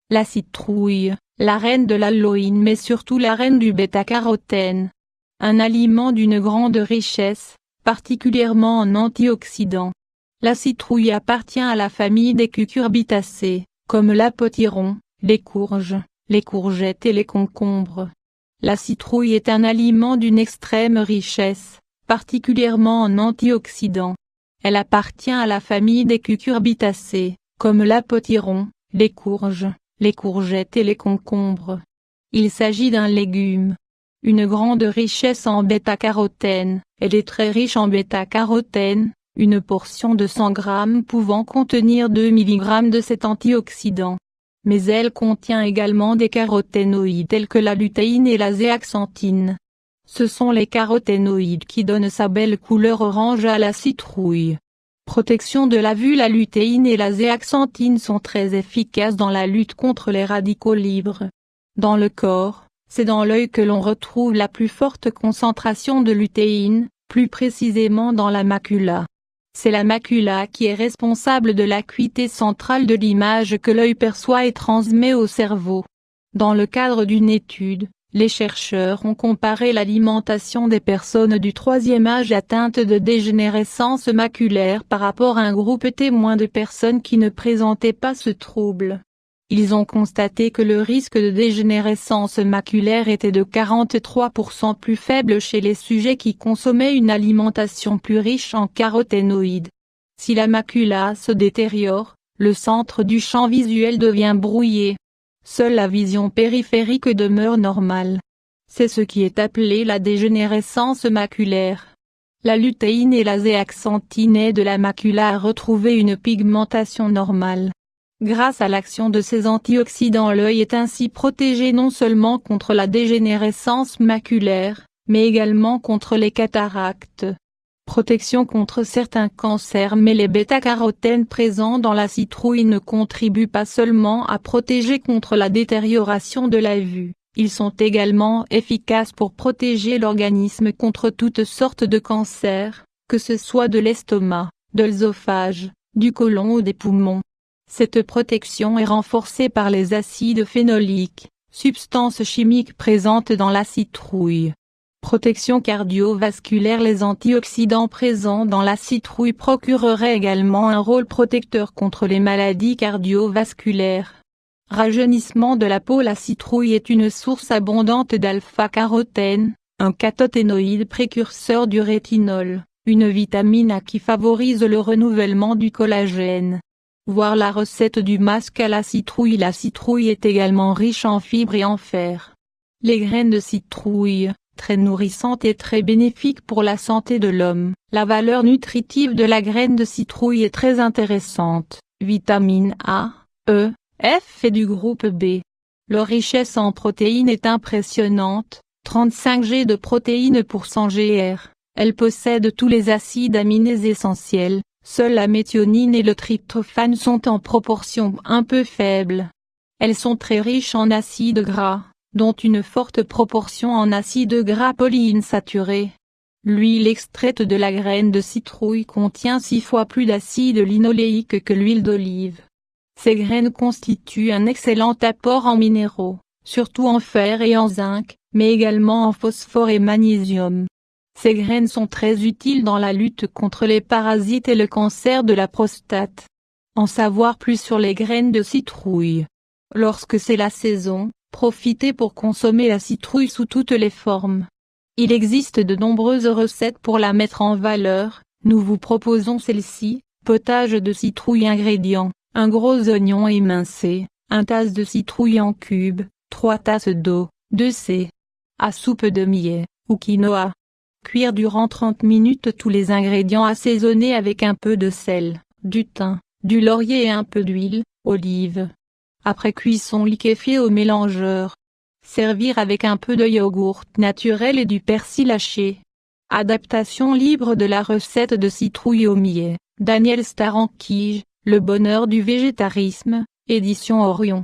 La citrouille, la reine de l'Halloween mais surtout la reine du bêta-carotène. Un aliment d'une grande richesse, particulièrement en antioxydants. La citrouille appartient à la famille des cucurbitacées, comme la potiron, les courges, les courgettes et les concombres. La citrouille est un aliment d'une extrême richesse, particulièrement en antioxydants. Elle appartient à la famille des cucurbitacées, comme la potiron, les courges, les courgettes et les concombres. Il s'agit d'un légume. Une grande richesse en bêta-carotène, elle est très riche en bêta-carotène, une portion de 100 grammes pouvant contenir 2 mg de cet antioxydant. Mais elle contient également des caroténoïdes tels que la lutéine et la zéaxanthine. Ce sont les caroténoïdes qui donnent sa belle couleur orange à la citrouille. Protection de la vue. La lutéine et la zéaxanthine sont très efficaces dans la lutte contre les radicaux libres. Dans le corps, c'est dans l'œil que l'on retrouve la plus forte concentration de lutéine, plus précisément dans la macula. C'est la macula qui est responsable de l'acuité centrale de l'image que l'œil perçoit et transmet au cerveau. Dans le cadre d'une étude, les chercheurs ont comparé l'alimentation des personnes du troisième âge atteintes de dégénérescence maculaire par rapport à un groupe témoin de personnes qui ne présentaient pas ce trouble. Ils ont constaté que le risque de dégénérescence maculaire était de 43% plus faible chez les sujets qui consommaient une alimentation plus riche en caroténoïdes. Si la macula se détériore, le centre du champ visuel devient brouillé. Seule la vision périphérique demeure normale. C'est ce qui est appelé la dégénérescence maculaire. La lutéine et la zéaxanthine aident la macula à retrouver une pigmentation normale. Grâce à l'action de ces antioxydants, l'œil est ainsi protégé non seulement contre la dégénérescence maculaire, mais également contre les cataractes. Protection contre certains cancers. Mais les bêta-carotènes présents dans la citrouille ne contribuent pas seulement à protéger contre la détérioration de la vue, ils sont également efficaces pour protéger l'organisme contre toutes sortes de cancers, que ce soit de l'estomac, de l'œsophage, du côlon ou des poumons. Cette protection est renforcée par les acides phénoliques, substances chimiques présentes dans la citrouille. Protection cardiovasculaire. Les antioxydants présents dans la citrouille procureraient également un rôle protecteur contre les maladies cardiovasculaires. Rajeunissement de la peau. La citrouille est une source abondante d'alpha-carotène, un caroténoïde précurseur du rétinol, une vitamine A qui favorise le renouvellement du collagène. Voir la recette du masque à la citrouille. La citrouille est également riche en fibres et en fer. Les graines de citrouille, très nourrissantes et très bénéfiques pour la santé de l'homme. La valeur nutritive de la graine de citrouille est très intéressante. Vitamine A, E, F et du groupe B. Leur richesse en protéines est impressionnante, 35 g de protéines pour 100 gr. Elle possède tous les acides aminés essentiels. Seule la méthionine et le tryptophane sont en proportion un peu faible. Elles sont très riches en acides gras, dont une forte proportion en acides gras polyinsaturés. L'huile extraite de la graine de citrouille contient 6 fois plus d'acide linoléique que l'huile d'olive. Ces graines constituent un excellent apport en minéraux, surtout en fer et en zinc, mais également en phosphore et magnésium. Ces graines sont très utiles dans la lutte contre les parasites et le cancer de la prostate. En savoir plus sur les graines de citrouille. Lorsque c'est la saison, profitez pour consommer la citrouille sous toutes les formes. Il existe de nombreuses recettes pour la mettre en valeur, nous vous proposons celle-ci. Potage de citrouille. Ingrédients, un gros oignon émincé, 1 tasse de citrouille en cubes, 3 tasses d'eau, 2 c. à soupe de millet, ou quinoa. Cuire durant 30 minutes tous les ingrédients assaisonnés avec un peu de sel, du thym, du laurier et un peu d'huile, olive. Après cuisson, liquéfier au mélangeur. Servir avec un peu de yogourt naturel et du persil haché. Adaptation libre de la recette de citrouille au millet, Daniel Staranquige, Le bonheur du végétarisme, édition Orion.